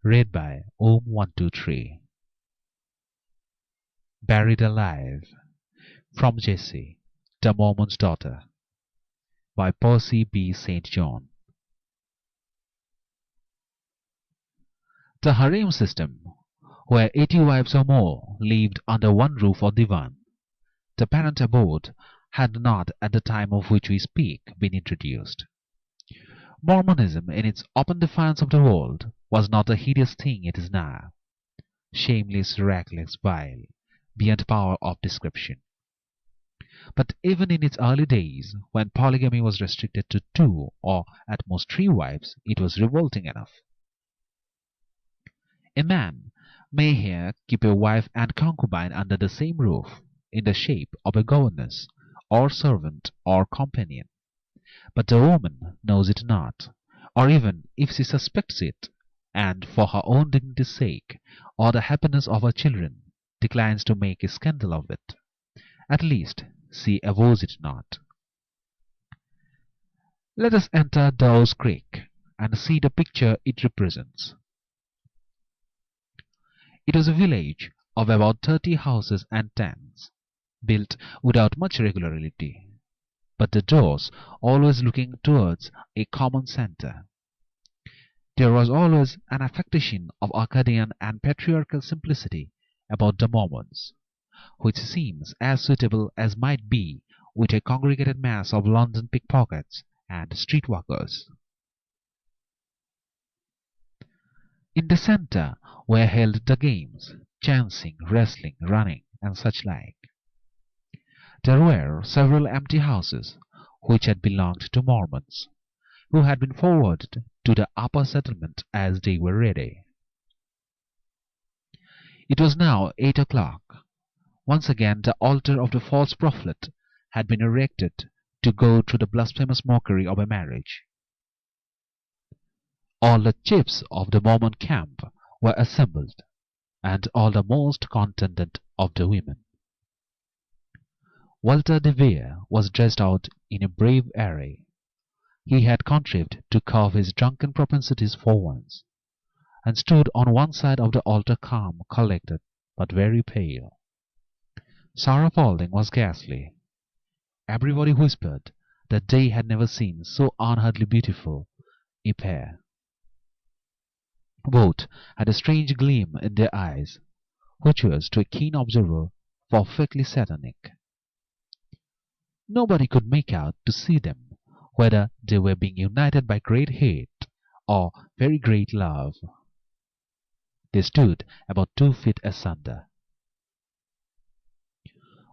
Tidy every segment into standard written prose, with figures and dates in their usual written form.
Read by Om123. Buried Alive from Jessie, the Mormon's Daughter by Percy B. St. John. The harem system, where 80 wives or more lived under one roof or divan, the parent abode, had not, at the time of which we speak, been introduced. Mormonism, in its open defiance of the world, was not the hideous thing it is now. Shameless, reckless, vile, beyond power of description. But even in its early days, when polygamy was restricted to 2 or at most 3 wives, it was revolting enough. A man may here keep a wife and concubine under the same roof, in the shape of a governess, or servant, or companion. But the woman knows it not, or even if she suspects it, and for her own dignity's sake, or the happiness of her children, declines to make a scandal of it. At least, she avows it not. Let us enter Dawes Creek, and see the picture it represents. It was a village of about 30 houses and tents, built without much regularity, but the doors always looking towards a common centre. There was always an affectation of Arcadian and patriarchal simplicity about the Mormons, which seems as suitable as might be with a congregated mass of London pickpockets and streetwalkers. In the centre were held the games, chancing, wrestling, running, and such like. There were several empty houses, which had belonged to Mormons, who had been forwarded to the upper settlement as they were ready. It was now 8 o'clock. Once again the altar of the false prophet had been erected to go through the blasphemous mockery of a marriage. All the chiefs of the Mormon camp were assembled, and all the most contented of the women. Walter de Vere was dressed out in a brave array. He had contrived to curb his drunken propensities for once, and stood on one side of the altar calm, collected, but very pale. Sarah Paulding was ghastly. Everybody whispered that they had never seen so unheardly beautiful a pair. Both had a strange gleam in their eyes, which was, to a keen observer, perfectly satanic. Nobody could make out to see them whether they were being united by great hate or very great love. They stood about 2 feet asunder.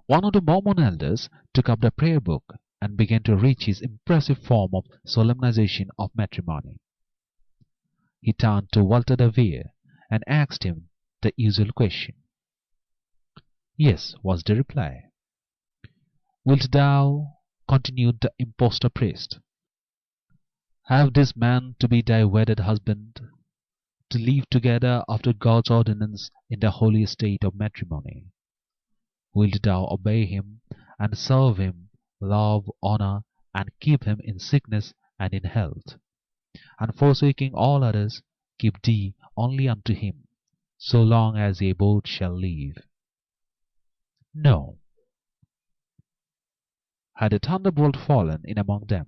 One of the Mormon elders took up the prayer book and began to read his impressive form of solemnization of matrimony. He turned to Walter de Vere and asked him the usual question. Yes, was the reply. Wilt thou, continued the impostor priest, have this man to be thy wedded husband, to live together after God's ordinance in the holy state of matrimony? Wilt thou obey him, and serve him, love, honor, and keep him in sickness and in health, and forsaking all others, keep thee only unto him, so long as ye both shall live? No. Had a thunderbolt fallen in among them,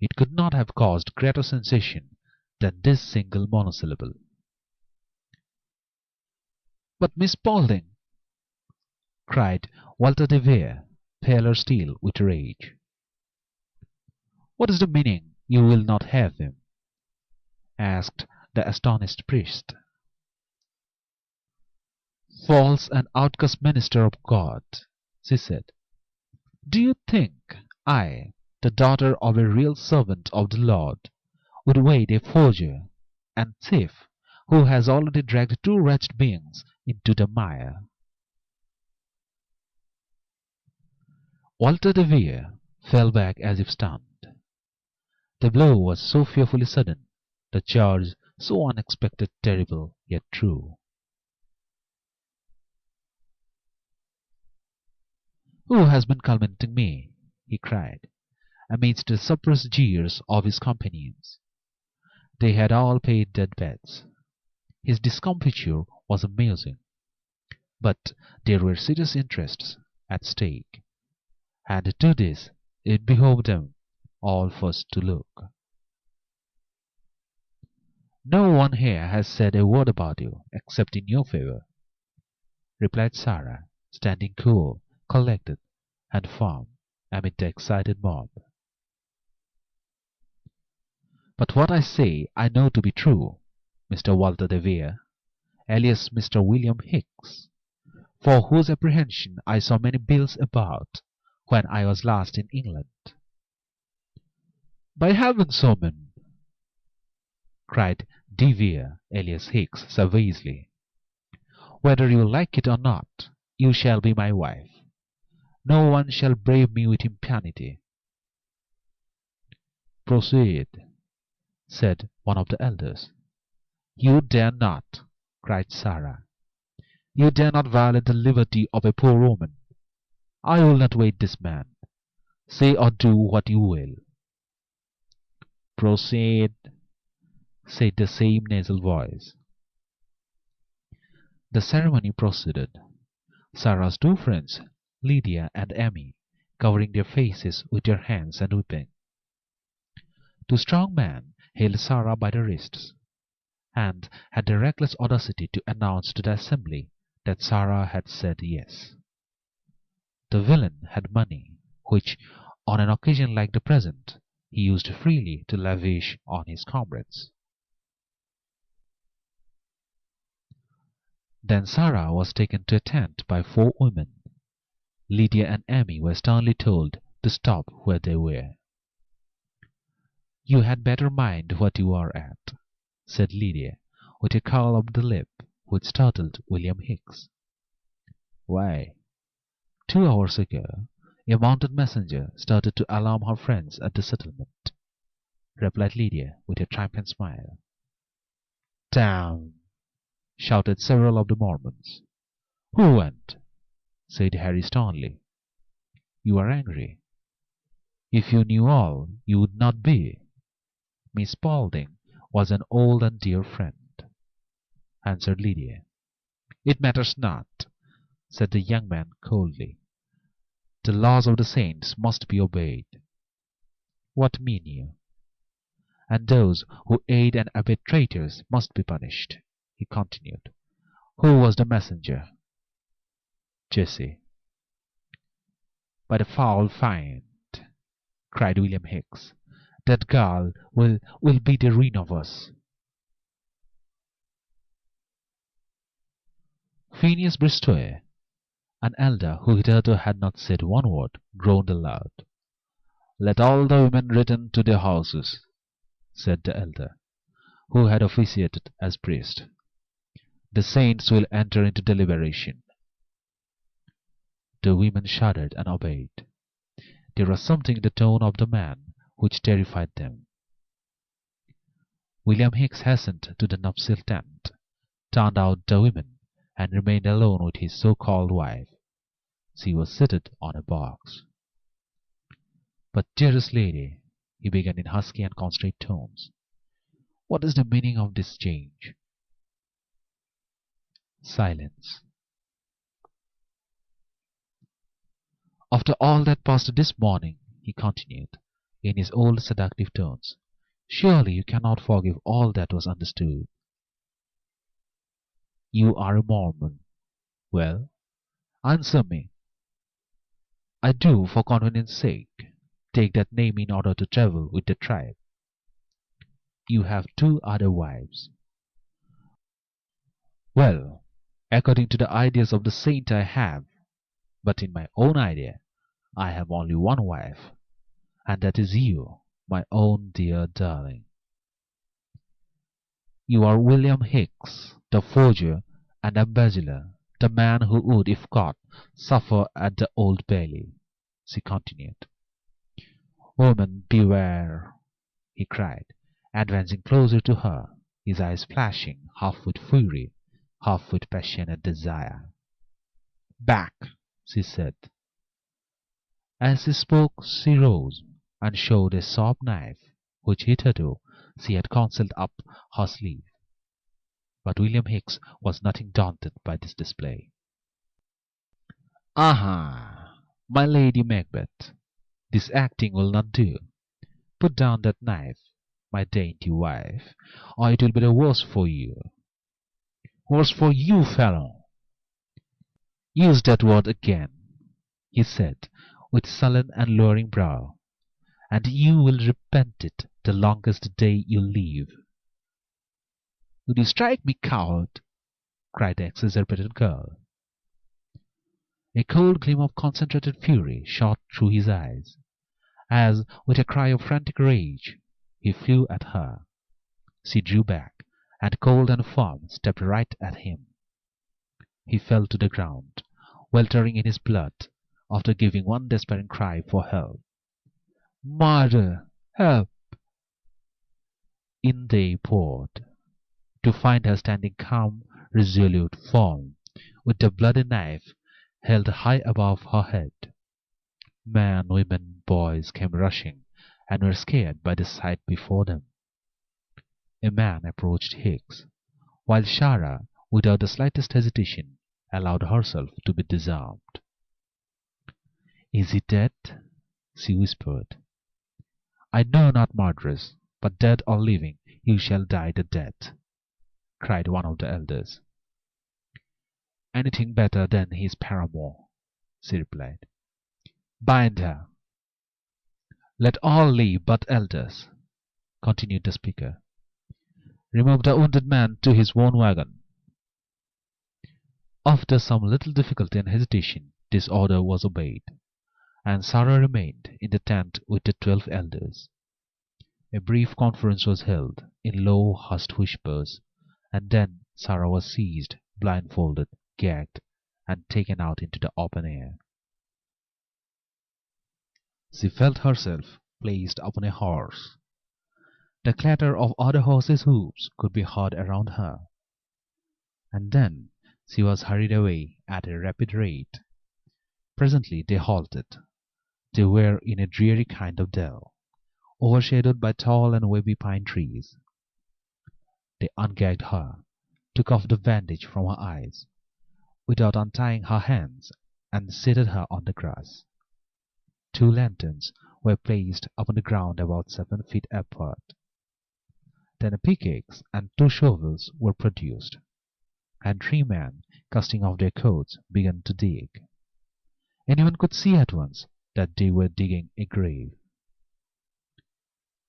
it could not have caused greater sensation than this single monosyllable. But Miss Paulding, cried Walter de Vere, paler still with rage. What is the meaning, you will not have him? Asked the astonished priest. False and outcast minister of God, she said, do you think I, the daughter of a real servant of the Lord, would wed a forger and thief who has already dragged 2 wretched beings into the mire? Walter de Vere fell back as if stunned. The blow was so fearfully sudden, the charge so unexpected, terrible, yet true. Who has been calumniating me? He cried, amidst the suppressed jeers of his companions. They had all paid their bets. His discomfiture was amusing, but there were serious interests at stake, and to this it behoved them all first to look. "No one here has said a word about you, except in your favor," replied Sarah, standing cool, collected, and firm amid the excited mob. "But what I say I know to be true, Mr. Walter de Vere, alias Mr. William Hicks, for whose apprehension I saw many bills about when I was last in England." "By heavens, woman!" cried de Vere, alias Hicks, savagely, "whether you like it or not, you shall be my wife. No one shall brave me with impunity." "Proceed," said one of the elders. "You dare not," cried Sarah. "You dare not violate the liberty of a poor woman. I will not wait this man. Say or do what you will." "Proceed," said the same nasal voice. The ceremony proceeded. Sarah's two friends, Lydia and Amy, covering their faces with their hands and weeping. Two strong men held Sarah by the wrists, and had the reckless audacity to announce to the assembly that Sarah had said yes. The villain had money, which, on an occasion like the present, he used freely to lavish on his comrades. Then Sarah was taken to a tent by four women. Lydia and Amy were sternly told to stop where they were. "You had better mind what you are at," said Lydia, with a curl of the lip which startled William Hicks. "Why, 2 hours ago a mounted messenger started to alarm her friends at the settlement," replied Lydia with a triumphant smile. "Damn!" shouted several of the Mormons. "Who went?" said Harry sternly. "You are angry. If you knew all, you would not be. Miss Spaulding was an old and dear friend," answered Lydia. "It matters not," said the young man coldly. "The laws of the saints must be obeyed." "What mean you?" "And those who aid and abet traitors must be punished," he continued. "Who was the messenger?" "Jessie." "By the foul fiend," cried William Hicks, "that girl will be the ruin of us." Phineas Bristow, an elder who hitherto had not said one word, groaned aloud. "Let all the women return to their houses," said the elder, who had officiated as priest. "The saints will enter into deliberation." The women shuddered and obeyed. There was something in the tone of the man which terrified them. William Hicks hastened to the nuptial tent, turned out the women, and remained alone with his so-called wife. She was seated on a box. "But, dearest lady," he began in husky and constrained tones, "what is the meaning of this change?" Silence. "After all that passed this morning," he continued, in his old seductive tones, "surely you cannot forgive all that was understood." "You are a Mormon. Well, answer me." "I do, for convenience sake, take that name in order to travel with the tribe." "You have 2 other wives." "Well, according to the ideas of the saint I have, but in my own idea I have only one wife, and that is you, my own dear darling." "You are William Hicks, the forger and embezzler, the man who would, if caught, suffer at the Old Bailey," she continued. "Woman, beware!" he cried, advancing closer to her, his eyes flashing, half with fury, half with passionate desire. "Back!" she said. As she spoke she rose, and showed a sharp knife, which hitherto she had concealed up her sleeve. But William Hicks was nothing daunted by this display. "Aha! My Lady Macbeth, this acting will not do. Put down that knife, my dainty wife, or it will be the worse for you." "Worse for you, fellow!" "Use that word again," he said, with sullen and lowering brow, "and you will repent it the longest day you live." "Would you strike me, coward?" cried the exasperated girl. A cold gleam of concentrated fury shot through his eyes, as, with a cry of frantic rage, he flew at her. She drew back, and cold and firm stepped right at him. He fell to the ground, weltering in his blood, after giving one despairing cry for help. "Mother! Help!" In they poured, to find her standing calm, resolute, firm, with the bloody knife held high above her head. Men, women, boys came rushing, and were scared by the sight before them. A man approached Hicks, while Sarah, without the slightest hesitation, allowed herself to be disarmed. "Is he dead?" she whispered. "I know not, murderess, but dead or living, you shall die the death," cried one of the elders. "Anything better than his paramour," she replied. "Bind her." "Let all leave but elders," continued the speaker. "Remove the wounded man to his own wagon." After some little difficulty and hesitation, this order was obeyed, and Sarah remained in the tent with the 12 elders. A brief conference was held, in low, hushed whispers, and then Sarah was seized, blindfolded, gagged, and taken out into the open air. She felt herself placed upon a horse. The clatter of other horses' hoofs could be heard around her. And then she was hurried away at a rapid rate. Presently they halted. They were in a dreary kind of dell, overshadowed by tall and wavy pine trees. They ungagged her, took off the bandage from her eyes, without untying her hands, and seated her on the grass. 2 lanterns were placed upon the ground about 7 feet apart. Then a pickaxe and 2 shovels were produced, and 3 men, casting off their coats, began to dig. Anyone could see at once that they were digging a grave.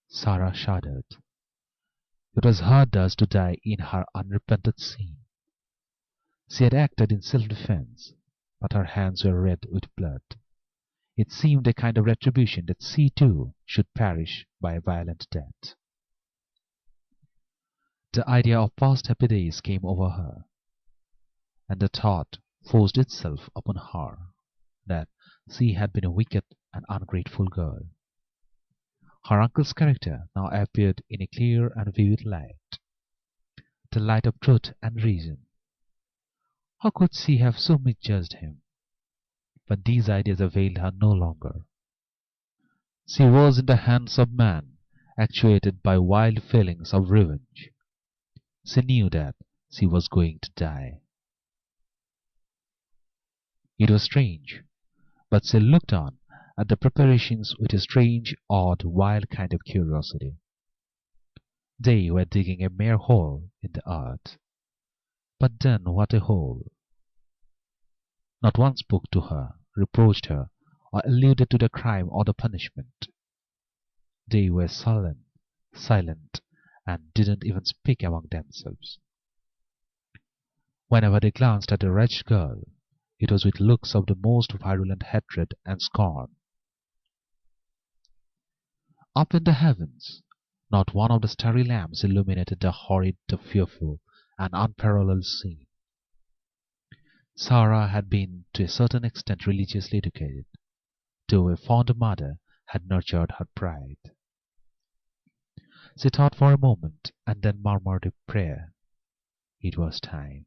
Sarah shuddered. It was hard thus to die in her unrepented sin. She had acted in self-defense, but her hands were red with blood. It seemed a kind of retribution that she too should perish by a violent death. The idea of past happy days came over her, and the thought forced itself upon her that she had been a wicked and ungrateful girl. Her uncle's character now appeared in a clear and vivid light, the light of truth and reason. How could she have so misjudged him? But these ideas availed her no longer. She was in the hands of man, actuated by wild feelings of revenge. She knew that she was going to die. It was strange, but she looked on at the preparations with a strange, odd, wild kind of curiosity. They were digging a mere hole in the earth. But then what a hole! Not one spoke to her, reproached her, or alluded to the crime or the punishment. They were sullen, silent, and didn't even speak among themselves. Whenever they glanced at the wretched girl, it was with looks of the most virulent hatred and scorn. Up in the heavens, not one of the starry lamps illuminated the horrid, the fearful, and unparalleled scene. Sarah had been to a certain extent religiously educated, though a fond mother had nurtured her pride. She thought for a moment, and then murmured a prayer. It was time.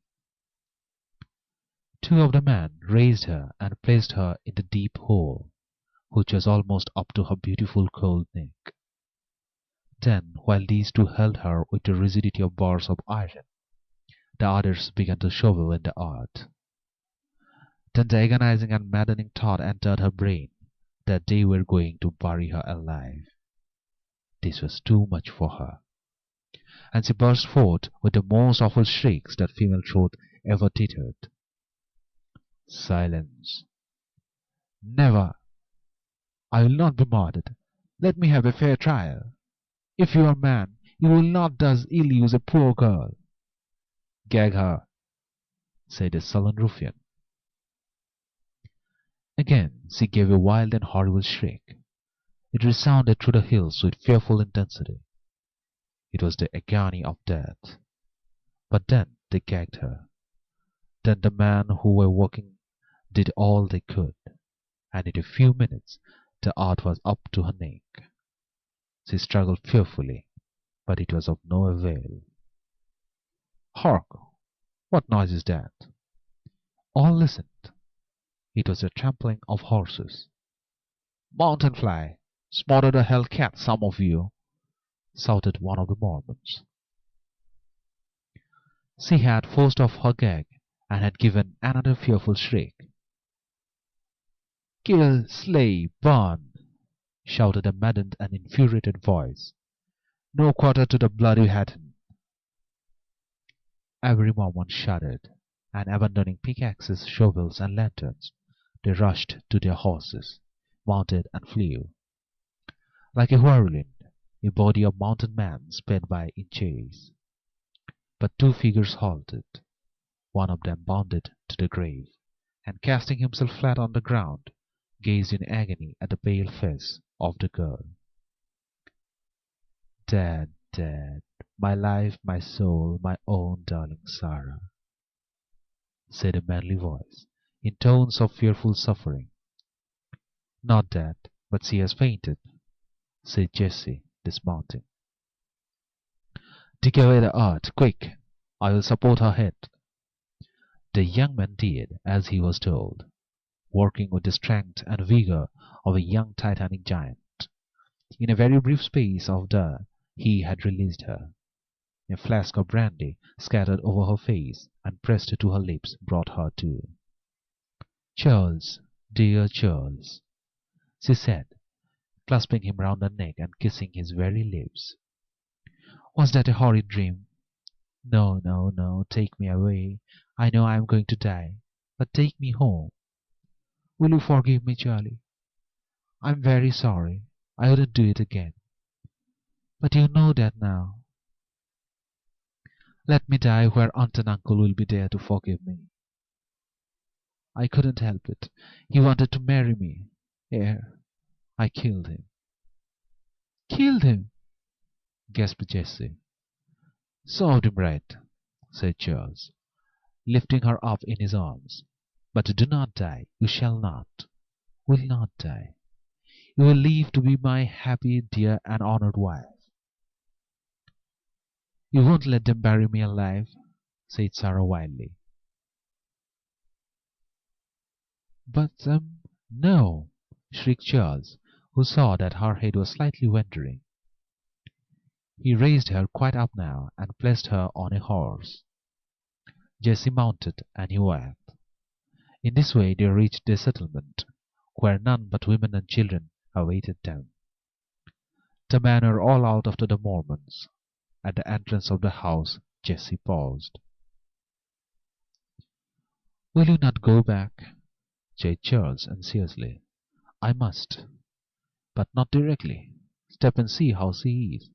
2 of the men raised her and placed her in the deep hole, which was almost up to her beautiful cold neck. Then, while these 2 held her with the rigidity of bars of iron, The others began to shovel in the earth. Then the agonizing and maddening thought entered her brain that they were going to bury her alive. This was too much for her, and she burst forth with the most awful shrieks that female throat ever tittered. Silence. Never! I will not be murdered. Let me have a fair trial. If you are a man, you will not thus ill use a poor girl. Gag her, said the sullen ruffian. Again she gave a wild and horrible shriek. It resounded through the hills with fearful intensity. It was the agony of death. But then they gagged her. Then the men who were working did all they could, and in a few minutes the earth was up to her neck. She struggled fearfully, but it was of no avail. Hark! What noise is that? All listened. It was the trampling of horses. Mountain fly! Smother the hell cat, some of you! Shouted one of the Mormons. She had forced off her gag and had given another fearful shriek. Kill, slay, burn! Shouted a maddened and infuriated voice. No quarter to the bloody Hatton! Every Mormon shuddered, and abandoning pickaxes, shovels, and lanterns, they rushed to their horses, mounted, and flew. Like a whirlwind, a body of mounted men sped by in chase. But two figures halted. One of them bounded to the grave, and casting himself flat on the ground, gazed in agony at the pale face of the girl. Dead, dead, my life, my soul, my own darling Sarah, said a manly voice, in tones of fearful suffering. Not dead, but she has fainted, said Jessie, dismounting. Dig away the earth, quick! I will support her head. The young man did as he was told, working with the strength and vigour of a young Titanic giant. In a very brief space of time he had released her. A flask of brandy scattered over her face and pressed to her lips brought her to. Charles, dear Charles, she said, clasping him round the neck and kissing his very lips. Was that a horrid dream? No, no, no, take me away. I know I am going to die, but take me home. Will you forgive me, Charlie? I am very sorry. I wouldn't do it again. But you know that now. Let me die where aunt and uncle will be there to forgive me. I couldn't help it. He wanted to marry me. Here, I killed him. Killed him? Gasped Jessie. Served him right, said Charles, lifting her up in his arms. But do not die. You shall not. Will not die. You will live to be my happy, dear, and honoured wife. You won't let them bury me alive, said Sarah wildly. But, no, shrieked Charles, who saw that her head was slightly wandering. He raised her quite up now and placed her on a horse. Jessie mounted, and he walked. In this way they reached the settlement, where none but women and children awaited them. The men were all out after the Mormons. At the entrance of the house Jessie paused. Will you not go back? Said Charles anxiously. I must. But not directly. Step and see how she is.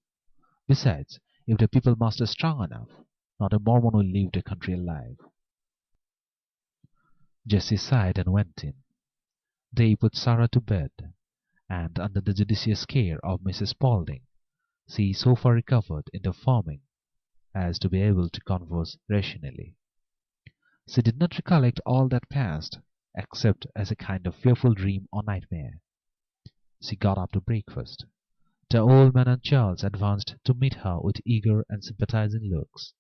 Besides, if the people muster strong enough, not a Mormon will leave the country alive. Jessie sighed and went in. They put Sarah to bed, and under the judicious care of Mrs. Spaulding, she so far recovered in the farming as to be able to converse rationally. She did not recollect all that passed, except as a kind of fearful dream or nightmare. She got up to breakfast. The old man and Charles advanced to meet her with eager and sympathizing looks.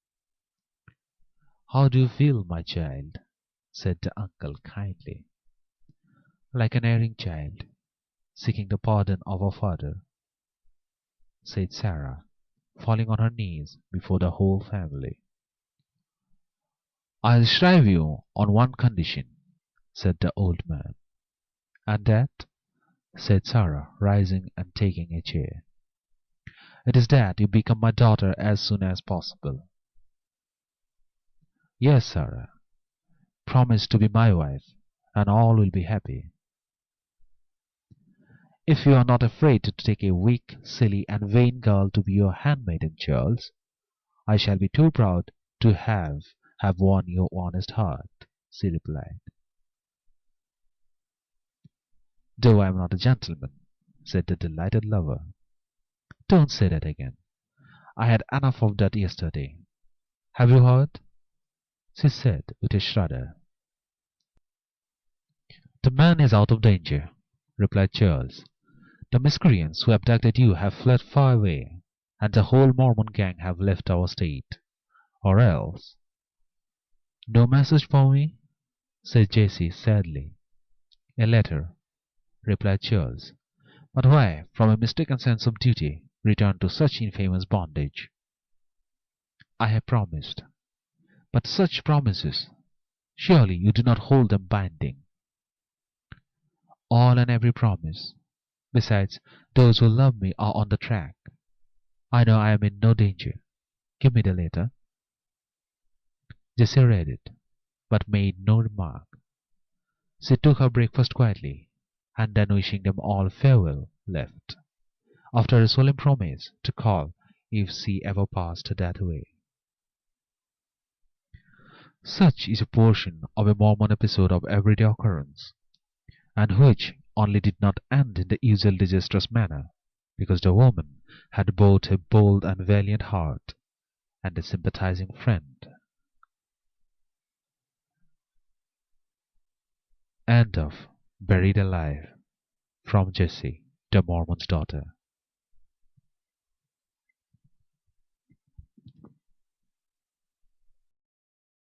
How do you feel, my child? Said the uncle kindly. Like an erring child, seeking the pardon of her father, said Sarah, falling on her knees before the whole family. I'll shrive you on one condition, said the old man. And that? Said Sarah, rising and taking a chair. It is that you become my daughter as soon as possible. Yes, Sarah. Promise to be my wife, and all will be happy. If you are not afraid to take a weak, silly, and vain girl to be your handmaiden, Charles, I shall be too proud to have won your honest heart, she replied. Though I am not a gentleman, said the delighted lover. Don't say that again. I had enough of that yesterday. Have you heard? She said with a shudder. The man is out of danger, replied Charles. The miscreants who abducted you have fled far away, and the whole Mormon gang have left our state. Or else. No message for me? Said Jessie sadly. A letter, replied Charles. But why, from a mistaken sense of duty, return to such infamous bondage? I have promised. But such promises, surely you do not hold them binding. All and every promise. Besides, those who love me are on the track. I know I am in no danger. Give me the letter. Jessie read it, but made no remark. She took her breakfast quietly, and then wishing them all farewell, left, after a solemn promise to call if she ever passed that way. Such is a portion of a Mormon episode of everyday occurrence, and which only did not end in the usual disastrous manner, because the woman had both a bold and valiant heart, and a sympathizing friend. End of Buried Alive from Jessie, the Mormon's Daughter.